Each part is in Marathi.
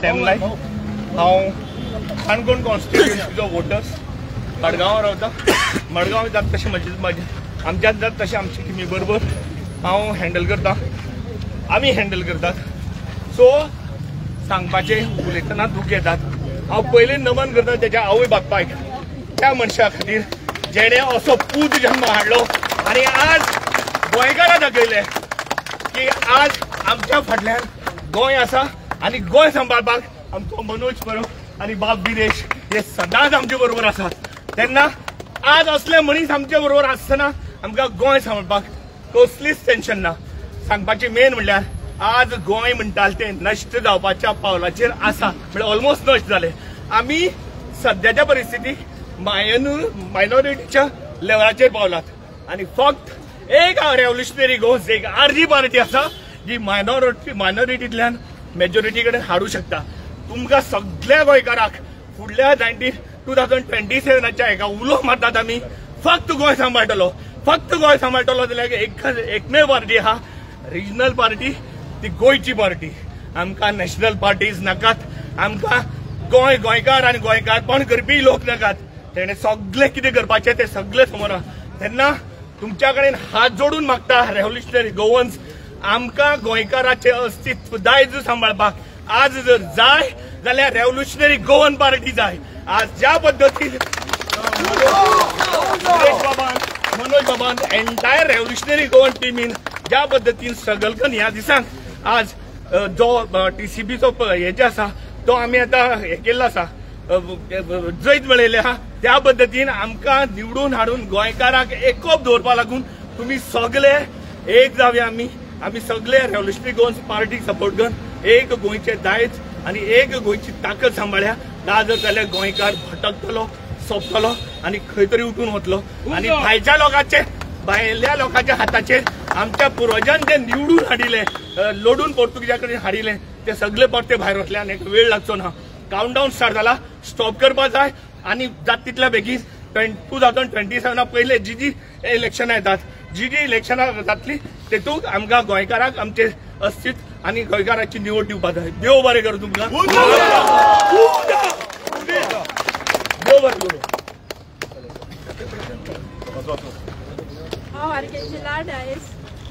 टाइमलाइन हांव काणकोण कॉन्स्टिट्युएन्सीचो वोटर्स मडगांव रावता. मडगांव जाता तशें म्हाजे आमच्यात जाता तशें आमची टिमी बरोबर हांव हँडल करता, आमी हँडल करतात. सो सांगपाचें उलयतना दूख येतात. हांव पयलीं नमन करता तेज्या आवय बापायक, त्या मनशा खातीर जेणे असो पूत जन्म हाडलो आनी आज गोंयकारां दाखयले की आज आमच्या फाटल्यान गोंय आसा आनी गोंय सांबाळपाक आमचो मनोज परब आनी बाब बिरेश हे सदांच आमचे बरोबर आसात. तेन्ना आज असले मनीस आमचे बरोबर आसतना आमकां गोंय सांबाळपाक कसलीच टेन्शन ना. सांगपाचें मेन म्हणल्यार आज गोंय म्हणटाले तें नश्ट जावपाच्या पावलाचेर आसा, म्हणजे ऑलमोस्ट नश्ट जालें. आमी सद्याच्या परिस्थितीक मायनॉरिटीच्या लेवलाचेर पावलात आनी फक्त एक रेव्होल्युशनरी गोज एक आरजी पार्टी आसा जी मायनॉरिटींतल्यान मेजॉरिटी कडेन हाडूंक शकता. तुमकां सगळ्या गोंयकारांक फुडल्या 2027च्या एका उलो मारतात आमी फक्त गोंय सांबाळटलो, फक्त गोंय सांबाळटलो जाल्यार एकमेव पार्टी आहा, रिजनल पार्टी, ती गोंयची पार्टी. आमकां नॅशनल पार्टीज नाकात, आमकां गोंयकार आनी गोंयकारपण करपी लोक नाकात. तेणे सगळे कितें करपाचें तें सगळें समोर आहा. तेन्ना तुमच्या कडेन हात जोडून मागता रेव्होल्युशनरी गोवन्स, आमकां गोंयकाराचें अस्तित्व दायज सांबाळपाक आज जर जाय जाल्यार रेव्होल्युशनरी गोवन पार्टी जाय. आज ज्या पद्दतीन मनोज बाबान एंटायर रेव्होल्युशनरी गोवन टिमीन ज्या पद्दतीन स्ट्रगल करून ह्या दिसांक आज जो टीसीबीचो हे जे आसा तो आमी आतां हे केल्लो आसा, जैत मेळयले आहा, त्या पद्दतीन आमकां निवडून हाडून गोंयकारांक एकोप दवरपा लागून तुमी सगळे एक जावया. आमी सगळे रेव्होल्युशनरी गोवन्स पार्टीक सपोर्ट करून एक गोंयचें दायज आनी एक गोंयची ताकद सांबाळ्या. नाजाल्यार जाल्यार गोंयकार भटकतलो, सोंपतलो आनी खंय तरी उठून वतलो आनी भायल्या लोकांच्या हाताचेर आमच्या पुर्वजान जे निवडून हाडिले, लोडून पोर्तुगीजा कडेन हाडिले, ते सगळे परते भायर वतले आनी वेळ लागचो ना. काउंटडावन स्टार्ट जाला, स्टॉप करपा जाय आनी जाता तितल्या बेगीन 2027 पयले जी इलेक्शनां येतात, जी इलेक्शनां जातली तेतूंत आमकां गोंयकारांक आमचे अस्तित्व आनी गोंयकारांची निवड दिवपा जाय. देव बरें करूं तुमकां. देव बरें करूं. हांव आर्केजी लाड आयज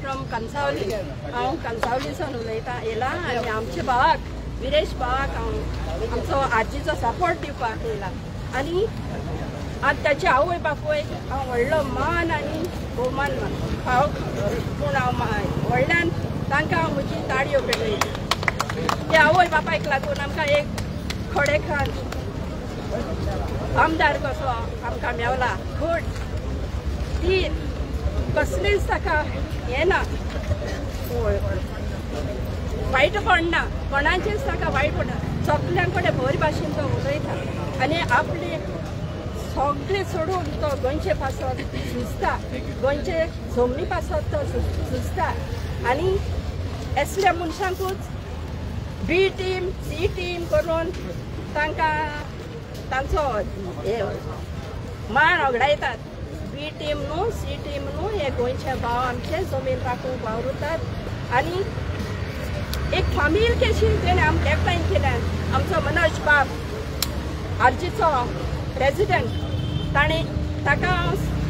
फ्रॉम कणसावली. हांव कणसावलीसून उलयतां येयला आनी आमच्या भावाक विरेश भावाक हांव आमचो आजीचो सपोर्ट दिवपाक येयला. आनी आज ताचे आवय बापूयक हांव व्हडलो मान आनी भोवमान फाव पूण हांव व्हडल्यान तांकां हांव म्हजी ताळयो पेटयता. त्या आवय बापायक लागून आमकां एक खोडेखान आमदार कसो आमकां मेवला. पूण ती कसलीच ताका हें ना, वायट पडना, कोणाचेच ताका वायट पडना. सगळ्यां कडेन बरे भाशेन तो उलयता आनी आपले सगळे सोडून तो गोंयचे पासत झुजता, गोंयचे जमनी पासत तो झुजता. आनी असल्या मनशांकूच बी टीम सी टीम करून तांकां तांचो मान ओगडायतात. बी टीम न्हू सी टीम न्हू, हे गोंयचे भाव आमचे जमीन राखूंक वावुरतात. आनी एक फामील केशी तेणें आमकां एकठांय केल्यान आमचो मनोज बाब आरजीचो प्रेसिडेंट, ताणें ताका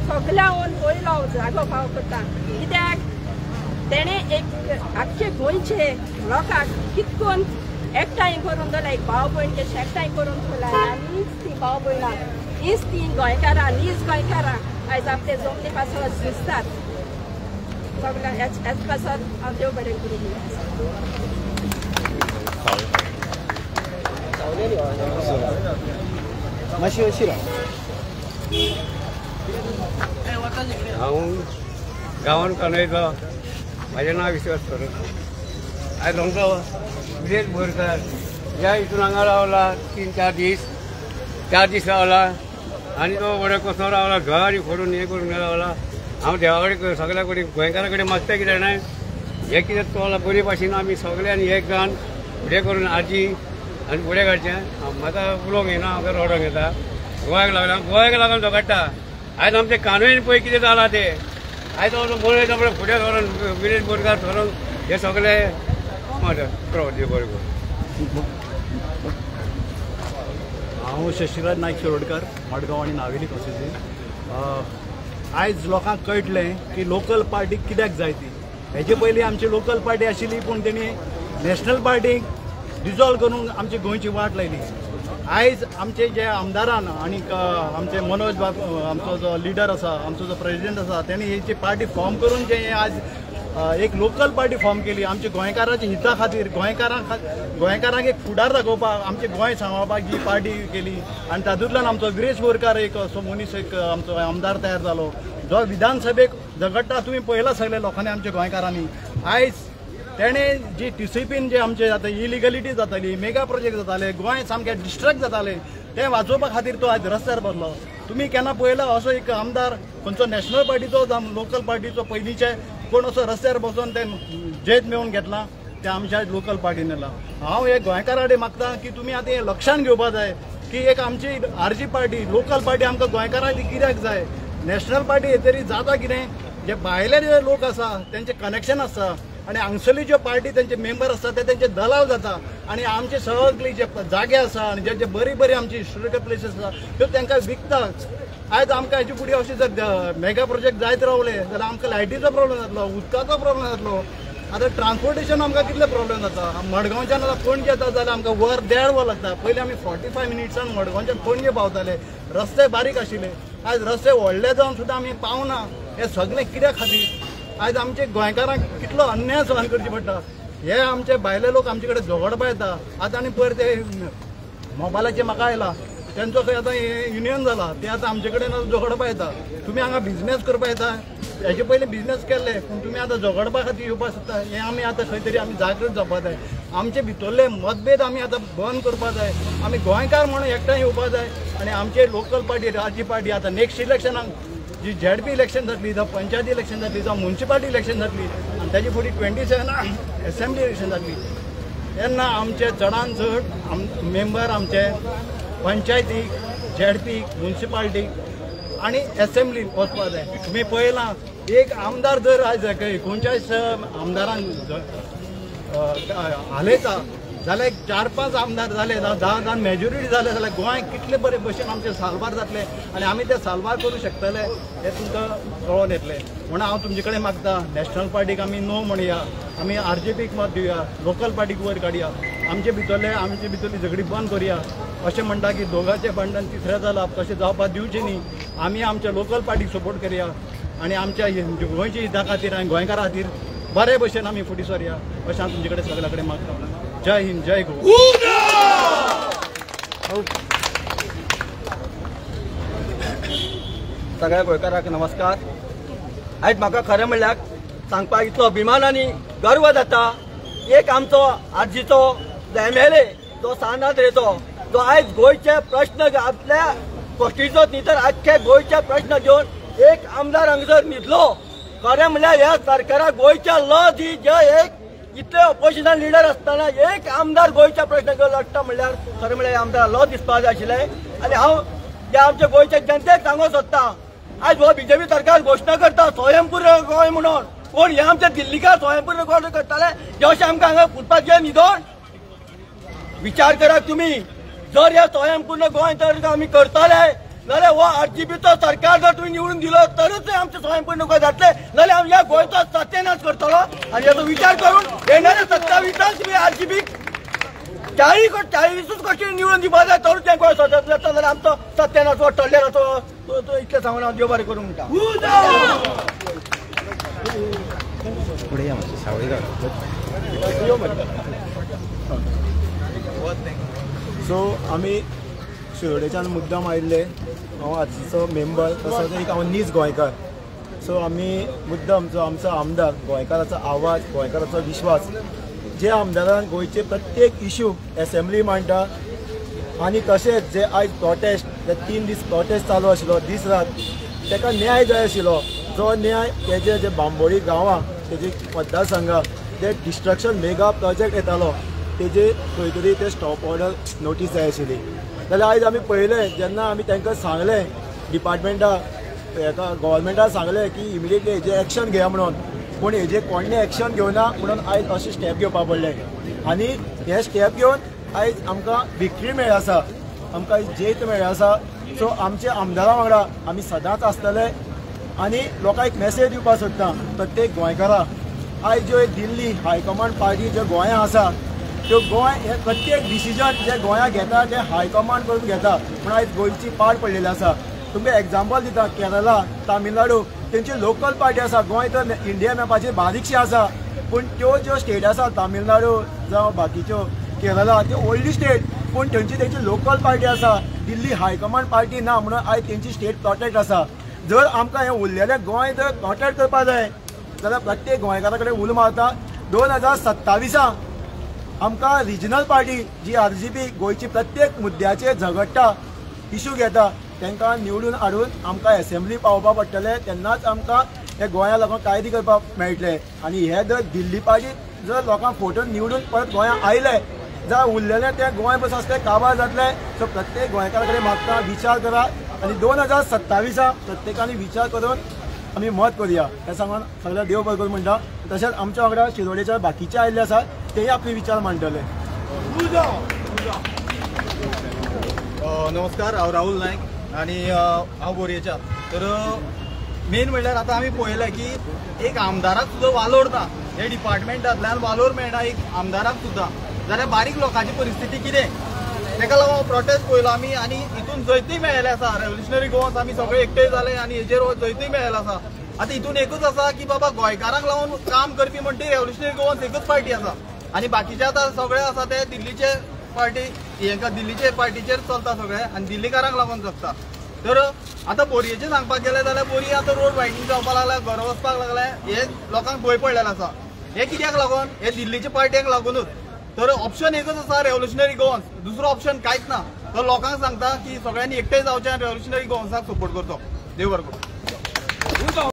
सगळ्यांक पयलो जागो फाव करता. कित्याक तेणें एक आख्खे गोंयचे लोकांक कितकोन एकठांय करून दवरला, एक भाव भयण कशें एकठांय करून दवरला. आनी ती भाव भयणां हीच ती गोंयकारां, नीज गोंयकारां आयज आपले जमनी पासत झुजतात. सगळ्या हेच पासत हांव देव बरें करूं. मातशी अशी हांव गांवांत कानयता. म्हाजें नांव विश्वास परब. आयज आमचो विलेज बोरकार ह्या हितून हांगा रावला 3-4 दीस, 4 दीस रावला आनी तो बरो कसो रावला, घर फोडून हे करून रावला. हांव देवा कडेन सगळ्या कडेन गोंयकारा कडेन मागता कितें जाणां, हे कितें चोला बरे भाशेन आमी सगळ्यांनी एक जावन फुडें करून आजी आनी फुडें काडचें. म्हाका उलोवंक येना, हांव रडोंक येता. गोंयाक लागून झगडटा. आयज आमचे कानून पळय कितें जालां तें. आयज मनोज आपणें फुडें धरून विलेज बोरकार धरून हे सगळे बरें करून. हांव शशिराज नायक शिरोडकर मडगांव आनी नावेली कॉन्स्टिट्युएन्सी। आयज लोकांक कळटलें की लोकल पार्टी कित्याक जाय ती। हेजे पयलीं आमची लोकल पार्टी आशिल्ली पूण तेणी नॅशनल पार्टीक डिजॉल्व करून आमची गोंयची वाट लायली। आयज आमचे जे आमदारान आनीक आमचे मनोज बाबू आमचो जो लिडर आसा आमचो जो प्रेसिडेंट आसा तेणी हेची पार्टी फॉर्म करून जे आज एक लोकल पार्टी फॉर्म केली आमच्या गोंयकारांच्या हिता खातीर गोंयकारांक एक फुडार दाखोवपाक आमचे गोंय सांबाळपाक जी पार्टी केली आनी तातूंतल्यान आमचो गिरीश बोरकार एक असो मनीस एक आमचो आमदार तयार जालो जो विधानसभेक झगडटा। तुमी पळयलां सगळ्या लोकांनी आमच्या गोंयकारांनी आयज तेणे जी टीसीपीन जे आमचे आतां इलिगलिटी जाताली मेगा प्रोजेक्ट जाताले गोंय सामकें डिस्ट्रॅक्ट जाताले ते वाचोवपा खातीर तो आज रस्त्यार बसलो। तुमी केन्ना पळयला असो एक आमदार खंयचो नॅशनल पार्टीचो लोकल पार्टीचो पयलींचे कोण असो रस्त्यार बसून ते जेत मेळून घेतला ते आमच्या लोकल पार्टीन येला। हांव एक गोंयकारा कडेन मागता की तुमी आतां हें लक्षांत घेवपाक जाय की एक आमची आरजी पार्टी लोकल पार्टी आमकां गोंयकारांक कित्याक जाय। नॅशनल पार्टी हे तरी जाता कितें जे भायले जे लोक आसा तेंचे कनेक्शन आसा आनी हांगसरली ज्यो पार्टी तेंचे मेंबर आसता ते तेंचे दलाल जाता आनी आमचे सगळे जे जागे आसा आनी जे बरी बरी आमची हिस्टोरिकल प्लेसीस आसा त्यो तांकां विकता। आयज आमकां हेचे फुडें अशें जर मेगा प्रोजेक्ट जायत रावले जाल्यार आमकां लायटीचो प्रॉब्लेम जातलो उदकाचो प्रॉब्लेम जातलो। आतां ट्रान्सपोर्टेशन आमकां कितले प्रॉब्लेम जाता मडगांवच्यान आतां पणजे येता जाल्यार आमकां वर 1.5 वर लागता। पयलीं आमी 45 मिनिट्सान मडगांवच्यान पणजे पावताले रस्ते बारीक आशिल्ले आयज रस्ते व्हडले जावन सुद्दां आमी पावना। हे सगळें कित्या खातीर आयज आमचे गोंयकारांक कितलो अन्याय सहन करची पडटा। हे आमचे भायले लोक आमचे कडेन झगडपा येता। आतां आनी पयर ते मोबायलाचेर म्हाका आयला तेंचो खंय आतां युनियन जाला ते आतां आमचे कडेन झगडपा येता। तुमी हांगा बिझनेस करपा येता हेचे पयलीं बिझनेस केल्ले पूण तुमी आतां झगडपा खातीर येवपा सोदता हें आमी आतां खंय तरी आमी जागृत जावपा जाय। आमचे भितरले मतभेद आमी आतां बंद करपा जाय। आमी गोंयकार म्हणून एकठांय येवपा जाय आनी आमचे लोकल पार्टी राज्य पार्टी आतां नेक्स्ट इलेक्शनाक जी ZP इलेक्शन जातली जावं पंचायती इलेक्शन जातली जावं म्युनिसिपालिटी इलेक्शन जातली आनी ताजे फुडें 27 असेंब्ली इलेक्शन जातली तेन्ना आमचे चडांत चड मेंबर आमचे पंचायतीक ZP म्युनिसिपालिटीक आनी असेंब्लीक वचपा जाय। तुमी पळयलां एक आमदार जर आयज खंयच्याच आमदारांक हालयता जाल्यार 4-5 आमदार जाले 10 मेजॉरिटी जाले जाल्यार गोंय कितले बरे भशेन आमचे सालबार जातले आनी आमी ते सालबार करूं शकतले हे तुमकां कळोन येतले। म्हणून हांव तुमचे कडेन मागता नॅशनल पार्टीक आमी नो म्हणया आमी RJPक मत दिवया लोकल पार्टीक वयर काडया आमचे भितरली झगडी बंद करुया। अशें म्हणटा की दोगांचे भांडण तिसऱ्या जाला तशें जावपाक दिवचें न्ही। आमी आमच्या लोकल पार्टीक सपोर्ट करया आनी आमच्या गोंयच्या हिता खातीर आनी गोंयकारा खातीर बरे भशेन आमी फुडें सरया अशें हांव तुमचे कडेन सगळ्या कडेन मागता। जय हिंद जय गोवा। सगळ्या गोंयकारांक नमस्कार। आयज म्हाका खरें म्हणल्यार सांगपाक इतलो अभिमान आनी गर्व जाता एक आमचो आजीचो MLA जो सानाद्रेचो जो आयज गोंयचे प्रश्न आपल्या कॉन्स्टिट्युएन्सीत न्ही तर आख्खे गोंयचे प्रश्न घेवन एक आमदार हांगसर न्हिदलो। खरें म्हणल्यार ह्या सरकाराक गोंयच्या लॉजी जे एक इतले ऑपोजिशन लिडर असताना एक आमदार गोंयच्या प्रश्न घेवन लढटा म्हणल्यार खरें म्हणल्यार आमदार लॉ दिसपाक जाय आशिल्लें। आनी हांव त्या आमच्या गोंयच्या जनतेक सांगूंक सोदतां आयज हो BJP सरकार घोशणा करता स्वयंपूर्ण गोंय म्हणून पूण हे आमच्या दिल्लीकार स्वयंपूर्ण गोंय करताले हे अशें आमकां हांगा फुटपाचें न्हिदोन विचार करात तुमी। जर हे स्वयंपूर्ण गोंय तर आमी करतले जाल्यार हो RJPचो सरकार जर तुमी निवडून दिलो तरच आमचे स्वयंपूर्ण गोंय जातले जाल्यार आमी ह्या गोंयचो सत्यानाश करतलो। आनी हाचो विचार करून येणाऱ्या 27 तुमी RJPक 40 कोटी निवडून दिवपा जाय तर तें गोंय स्वतंत्र जाता जाल्यार आमचो सत्यानाश हो टल्लेर तो इतलें सांगून हांव देव बरें करूं म्हणटा। सो आमी शिरोडेच्यान मुद्दाम आयिल्ले हांव आजचो मेंबर तसोच एक हांव नीज गोंयकार। सो आमी मुद्दाम जो आमचो आमदार गोंयकाराचो आवाज गोंयकाराचो विश्वास जे आमदारान गोंयचे प्रत्येक इश्यू असेंब्ली मांडटा आनी तशेंच जे आयज प्रोटेस्ट जे 3 दीस प्रोटेस्ट चालू आशिल्लो दीस रात ताका न्याय जाय आशिल्लो जो न्याय तेजे जे बांबोळी गांवां तेजे मतदारसंघां जे डिस्ट्रक्शन मेगा प्रोजेक्ट येतालो तेजे खंय तरी ते स्टॉप ऑर्डर नोटीस जाय आशिल्ली जाल्यार आयज आमी पळयलें जेन्ना आमी तांकां सांगलें डिपार्टमेंटा हेका गव्हर्मेंटाक सांगलें की इमिडिएटली हेजें एक्शन घेया म्हणून पूण हेजें कोणें एक्शन घेवना म्हणून आयज अशें स्टेप घेवपा पडलें आनी हे स्टेप घेवन आयज आमकां विक्ट्री मेळ्ळी आसा आमकां जैत मेळ्ळें आसा. सो आमचे आमदारा वांगडा आमी सदांच आसतले आनी लोकांक एक मेसेज दिवपाक सोदता प्रत्येक गोंयकाराक. आयज ज्यो दिल्ली हायकमांड पार्टी ज्यो गोंयांत आसा त्यो गोंय हे प्रत्येक डिसिजन जे गोंयांत घेता ते हायकमांड करून घेता. पूण आयज गोंयची पाड पडलेली आसा. तुमकां एग्जाम्पल दिता, केरला, तामिळनाडू तेंची लोकल पार्टी आसा. गोंय तर इंडिया मॅपाचेर बारीकशी आसा, पूण त्यो ज्यो स्टेट आसा तामिळनाडू जावं बाकीच्यो केरला त्यो व्हडली स्टेट, पूण तेंची लोकल पार्टी आसा. दिल्ली हायकमांड पार्टी ना म्हणून आयज तेंची स्टेट प्रोटेक्ट आसा. जर आमकां हें उरलेलें गोंय जर प्रोटेक्ट करपा जाय जाल्यार प्रत्येक गोंयकारा कडेन उलो मारता. 2027 आमकां रिजनल पार्टी जी RGP गोंयची प्रत्येक मुद्द्याचेर झगडटा, इशू घेता, तांकां निवडून हाडून आमकां असेंब्ली पावोवपा पडटलें. तेन्नाच आमकां हे गोंया लोकांक कायदे करपाक मेळटलें. आनी हे जर दिल्ली पार्टी जर लोकांक फोटोन निवडून परत गोंयांत आयले जाल्यार उरलेलें तें गोंय बस आसलें काबार जातलें. सो प्रत्येक गोंयकारा कडेन मागता विचार करा आनी 2027 प्रत्येकानी विचार करून आमी मत करुया हें सांगून सगळ्या देव बरें करूं म्हणटा. तशेंच आमच्या वांगडा शिरोडेच्या बाकीचे आयिल्ले आसात, तेय आपले विचार मांडटले. नमस्कार, हांव राहुल नायक आनी हांव बोरयेच्या. तर मेन म्हणल्यार आतां आमी पळयलें की एक आमदाराक सुद्दां वालोर ना. हे डिपार्टमेंटांतल्यान वालोर मेळना एक आमदाराक सुद्दां. जाल्यार बारीक लोकांची परिस्थिती कितें? ताका लागून प्रोटेस्ट पळयलो आमी आनी हितून जैतूय मेळ्ळें आसा. रेव्होल्युशनरी गोवन्स आमी सगळे एकठांय जाले आनी हेजेर जैतूय मेळ्ळें आसा. आतां हितून एकूच आसा की बाबा गोंयकारांक लागून काम करपी म्हणटी रेव्होल्युशनरी गोवन्स एकूच पार्टी आसा आनी बाकीचे आतां सगळे आसा ते दिल्लीचे पार्टी हेंका दिल्लीचे पार्टीचेर चलता सगळे आनी दिल्लीकारांक लागून जगता. तर आतां बोरयेचें सांगपाक गेलें जाल्यार बोरये आतां रोड वायडनींग जावपाक लागल्या, घर वचपाक लागल्या, हे लोकांक भंय पडलेलो आसा. हे कित्याक लागून? हे दिल्लीचे पार्ट्यांक लागूनूच. तर ऑप्शन एकच आसा रेव्होल्युशनरी गोवन्स, दुसरो ऑप्शन कांयच ना. तर लोकांक सांगता की सगळ्यांनी एकठांय जावचें आनी रेव्होल्युशनरी गोवन्साक सपोर्ट करचो. देव बरें करूं.